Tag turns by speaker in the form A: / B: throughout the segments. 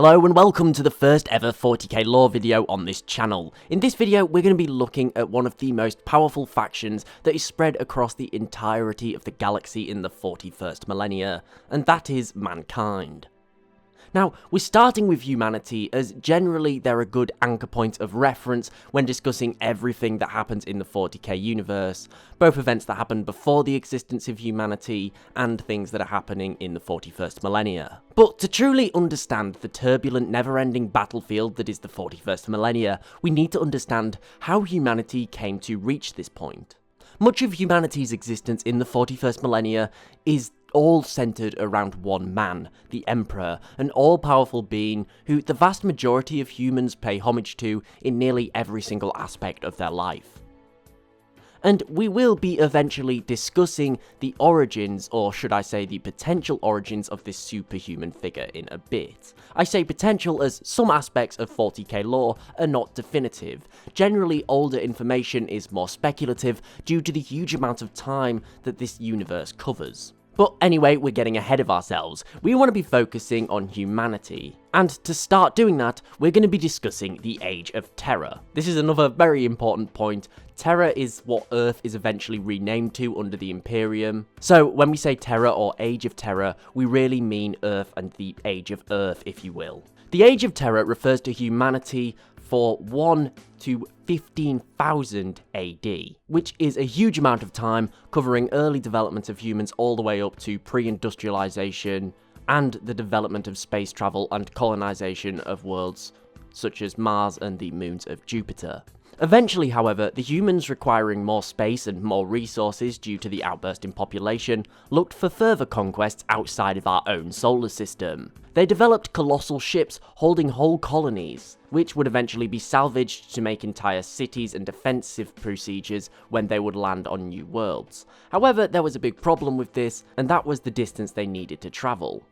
A: Hello and welcome to the first ever 40k lore video on this channel. In this video we're going to be looking at one of the most powerful factions that is spread across the entirety of the galaxy in the 41st millennia, and that is mankind. Now, we're starting with humanity, as generally they're a good anchor point of reference when discussing everything that happens in the 40k universe, both events that happen before the existence of humanity and things that are happening in the 41st millennia. But to truly understand the turbulent, never-ending battlefield that is the 41st millennia, we need to understand how humanity came to reach this point. Much of humanity's existence in the 41st millennia is all centered around one man, the Emperor, an all-powerful being who the vast majority of humans pay homage to in nearly every single aspect of their life. And we will be eventually discussing the origins, or should I say the potential origins of this superhuman figure in a bit. I say potential as some aspects of 40k lore are not definitive. Generally, older information is more speculative due to the huge amount of time that this universe covers. But anyway, we're getting ahead of ourselves. We want to be focusing on humanity. And to start doing that, we're going to be discussing the Age of Terror. This is another very important point. Terror is what Earth is eventually renamed to under the Imperium. So when we say Terror or Age of Terror, we really mean Earth and the Age of Earth, if you will. The Age of Terror refers to humanity for 1 to 15,000 AD, which is a huge amount of time, covering early development of humans all the way up to pre-industrialization and the development of space travel and colonization of worlds such as Mars and the moons of Jupiter. Eventually, however, the humans, requiring more space and more resources due to the outburst in population, looked for further conquests outside of our own solar system. They developed colossal ships holding whole colonies, which would eventually be salvaged to make entire cities and defensive procedures when they would land on new worlds. However, there was a big problem with this, and that was the distance they needed to travel.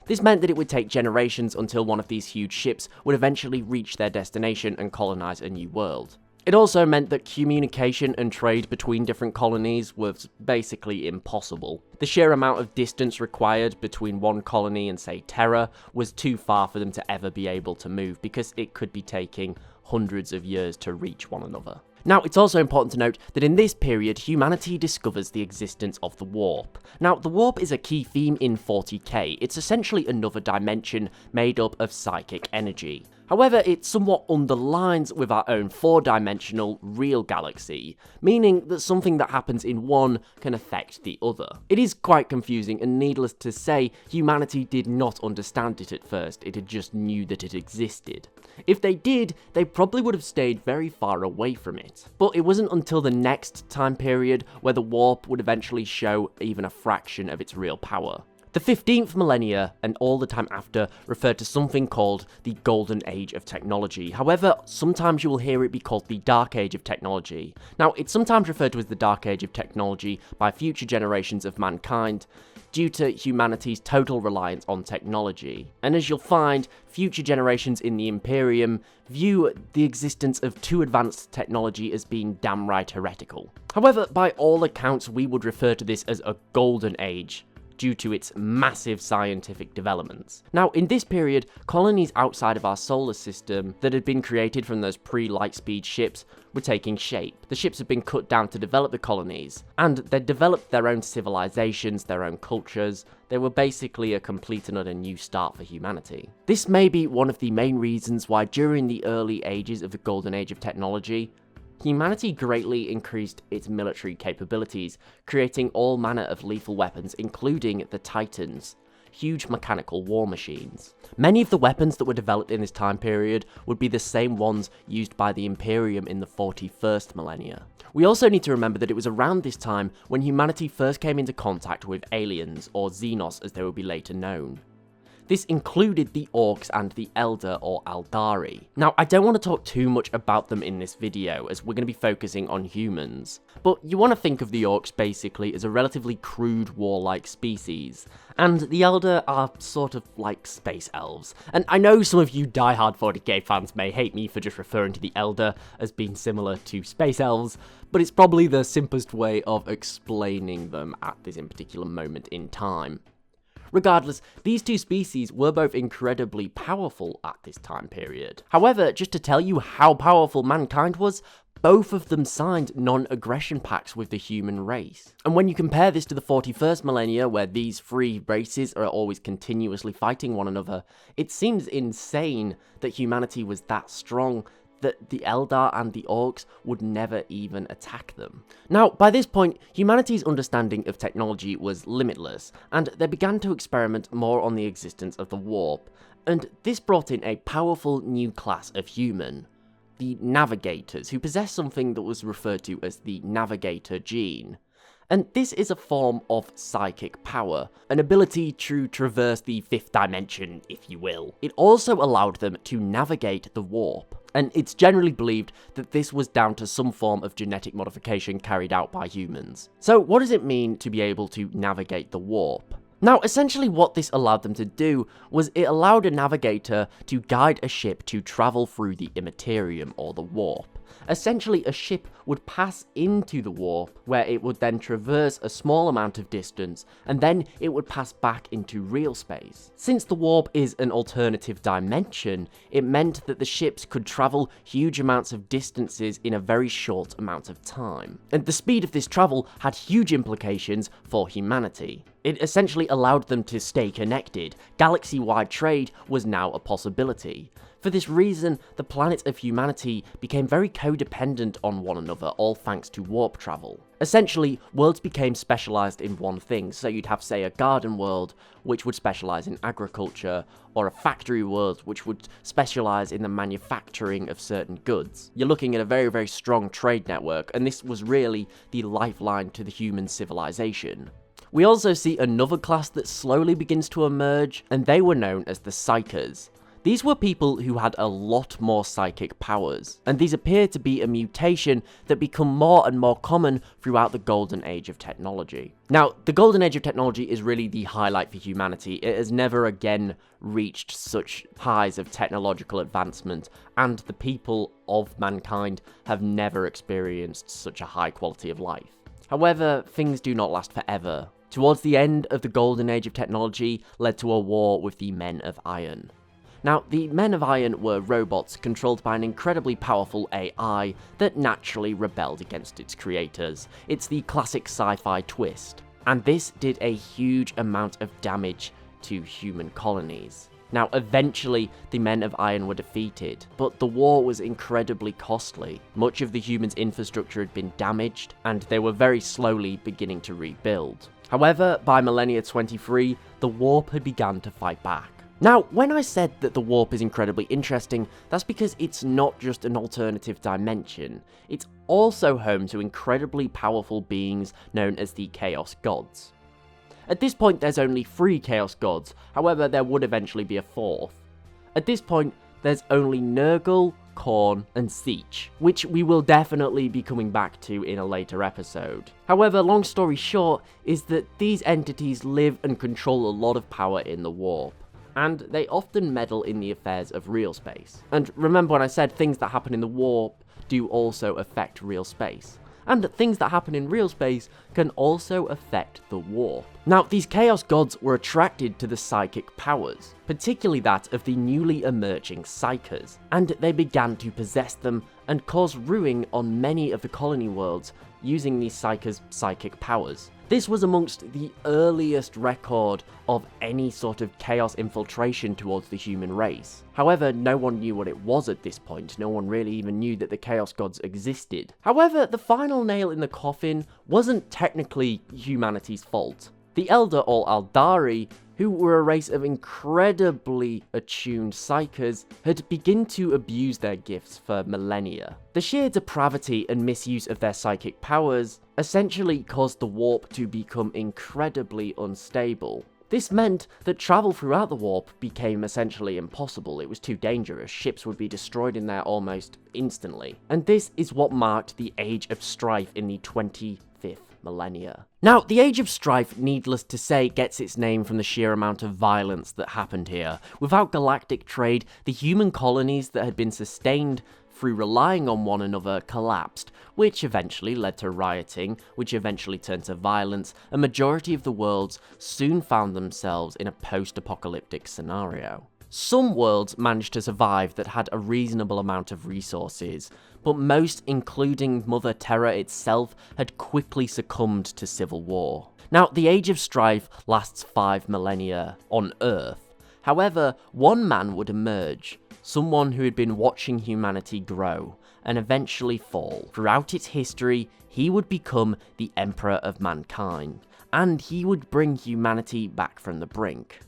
A: This meant that it would take generations until one of these huge ships would eventually reach their destination and colonize a new world. It also meant that communication and trade between different colonies was basically impossible. The sheer amount of distance required between one colony and, say, Terra was too far for them to ever be able to move, because it could be taking hundreds of years to reach one another. Now, it's also important to note that in this period, humanity discovers the existence of the warp. Now, the warp is a key theme in 40k. It's essentially another dimension made up of psychic energy. However, it somewhat underlines with our own four-dimensional real galaxy, meaning that something that happens in one can affect the other. It is quite confusing, and needless to say, humanity did not understand it at first. It had just knew that it existed. If they did, they probably would have stayed very far away from it. But it wasn't until the next time period where the warp would eventually show even a fraction of its real power. The 15th millennia and all the time after refer to something called the Golden Age of Technology. However, sometimes you will hear it be called the Dark Age of Technology. Now, it's sometimes referred to as the Dark Age of Technology by future generations of mankind due to humanity's total reliance on technology. And as you'll find, future generations in the Imperium view the existence of too advanced technology as being downright heretical. However, by all accounts, we would refer to this as a Golden Age, due to its massive scientific developments. Now, in this period, colonies outside of our solar system that had been created from those pre-lightspeed ships were taking shape. The ships had been cut down to develop the colonies, and they'd developed their own civilizations, their own cultures. They were basically a complete and utter new start for humanity. This may be one of the main reasons why during the early ages of the Golden Age of Technology, humanity greatly increased its military capabilities, creating all manner of lethal weapons, including the Titans, huge mechanical war machines. Many of the weapons that were developed in this time period would be the same ones used by the Imperium in the 41st millennia. We also need to remember that it was around this time when humanity first came into contact with aliens, or Xenos as they would be later known. This included the Orcs and the Elder, or Aldari. Now, I don't want to talk too much about them in this video, as we're going to be focusing on humans. But you want to think of the Orcs basically as a relatively crude warlike species, and the Elder are sort of like space elves. And I know some of you diehard 40k fans may hate me for just referring to the Elder as being similar to space elves, but it's probably the simplest way of explaining them at this in particular moment in time. Regardless, these two species were both incredibly powerful at this time period. However, just to tell you how powerful mankind was, both of them signed non-aggression pacts with the human race. And when you compare this to the 41st millennia, where these three races are always continuously fighting one another, it seems insane that humanity was that strong that the Eldar and the Orcs would never even attack them. Now, by this point, humanity's understanding of technology was limitless, and they began to experiment more on the existence of the warp, and this brought in a powerful new class of human, the Navigators, who possess something that was referred to as the Navigator gene. And this is a form of psychic power, an ability to traverse the fifth dimension, if you will. It also allowed them to navigate the warp, and it's generally believed that this was down to some form of genetic modification carried out by humans. So what does it mean to be able to navigate the warp? Now, essentially what this allowed them to do was it allowed a navigator to guide a ship to travel through the immaterium, or the warp. Essentially, a ship would pass into the warp, where it would then traverse a small amount of distance, and then it would pass back into real space. Since the warp is an alternative dimension, it meant that the ships could travel huge amounts of distances in a very short amount of time. And the speed of this travel had huge implications for humanity. It essentially allowed them to stay connected. Galaxy-wide trade was now a possibility. For this reason, the planet of humanity became very codependent on one another, all thanks to warp travel. Essentially, worlds became specialised in one thing, so you'd have, say, a garden world, which would specialise in agriculture, or a factory world, which would specialise in the manufacturing of certain goods. You're looking at a very, very strong trade network, and this was really the lifeline to the human civilization. We also see another class that slowly begins to emerge, and they were known as the Psychers. These were people who had a lot more psychic powers, and these appear to be a mutation that become more and more common throughout the golden age of technology. Now, the golden age of technology is really the highlight for humanity. It has never again reached such highs of technological advancement, and the people of mankind have never experienced such a high quality of life. However, things do not last forever. Towards the end of the golden age of technology led to a war with the Men of Iron. Now, the Men of Iron were robots controlled by an incredibly powerful AI that naturally rebelled against its creators. It's the classic sci-fi twist, and this did a huge amount of damage to human colonies. Now, eventually, the Men of Iron were defeated, but the war was incredibly costly. Much of the humans' infrastructure had been damaged, and they were very slowly beginning to rebuild. However, by Millennia 23, the warp had begun to fight back. Now, when I said that the warp is incredibly interesting, that's because it's not just an alternative dimension. It's also home to incredibly powerful beings known as the Chaos Gods. At this point, there's only 3 Chaos Gods, however, there would eventually be a 4th. At this point, there's only Nurgle, Khorne, and Siege, which we will definitely be coming back to in a later episode. However, long story short, is that these entities live and control a lot of power in the warp, and they often meddle in the affairs of real space. And remember when I said things that happen in the warp do also affect real space. And things that happen in real space can also affect the warp. Now, these Chaos Gods were attracted to the psychic powers, particularly that of the newly emerging Psychers, and they began to possess them and cause ruin on many of the colony worlds using these Psychers' psychic powers. This was amongst the earliest record of any sort of chaos infiltration towards the human race. However, no one knew what it was at this point. No one really even knew that the Chaos Gods existed. However, the final nail in the coffin wasn't technically humanity's fault. The Elder or Aldari, who were a race of incredibly attuned psychers, had begun to abuse their gifts for millennia. The sheer depravity and misuse of their psychic powers essentially caused the warp to become incredibly unstable. This meant that travel throughout the warp became essentially impossible. It was too dangerous. Ships would be destroyed in there almost instantly. And this is what marked the Age of Strife in the 25th millennia. Now, the Age of Strife, needless to say, gets its name from the sheer amount of violence that happened here. Without galactic trade, the human colonies that had been sustained through relying on one another, collapsed, which eventually led to rioting, which eventually turned to violence. A majority of the worlds soon found themselves in a post-apocalyptic scenario. Some worlds managed to survive that had a reasonable amount of resources, but most, including Mother Terra itself, had quickly succumbed to civil war. Now, the Age of Strife lasts 5 millennia on Earth. However, one man would emerge, someone who had been watching humanity grow, and eventually fall. Throughout its history, he would become the Emperor of Mankind, and he would bring humanity back from the brink.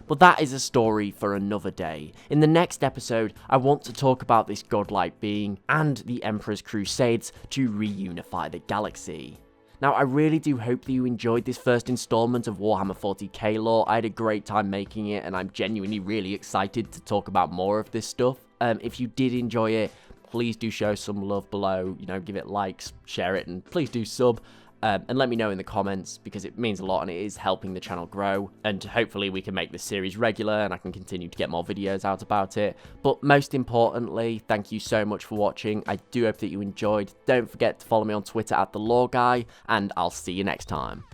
A: But that is a story for another day. In the next episode, I want to talk about this godlike being and the Emperor's crusades to reunify the galaxy. Now, I really do hope that you enjoyed this first installment of Warhammer 40k lore. I had a great time making it, and I'm genuinely really excited to talk about more of this stuff. If you did enjoy it, please do show some love below, give it likes, share it, and please do sub. And let me know in the comments, because it means a lot and it is helping the channel grow, and hopefully we can make this series regular and I can continue to get more videos out about it. But most importantly, thank you so much for watching. I do hope that you enjoyed. Don't forget to follow me on Twitter @TheLoreGuy, and I'll see you next time.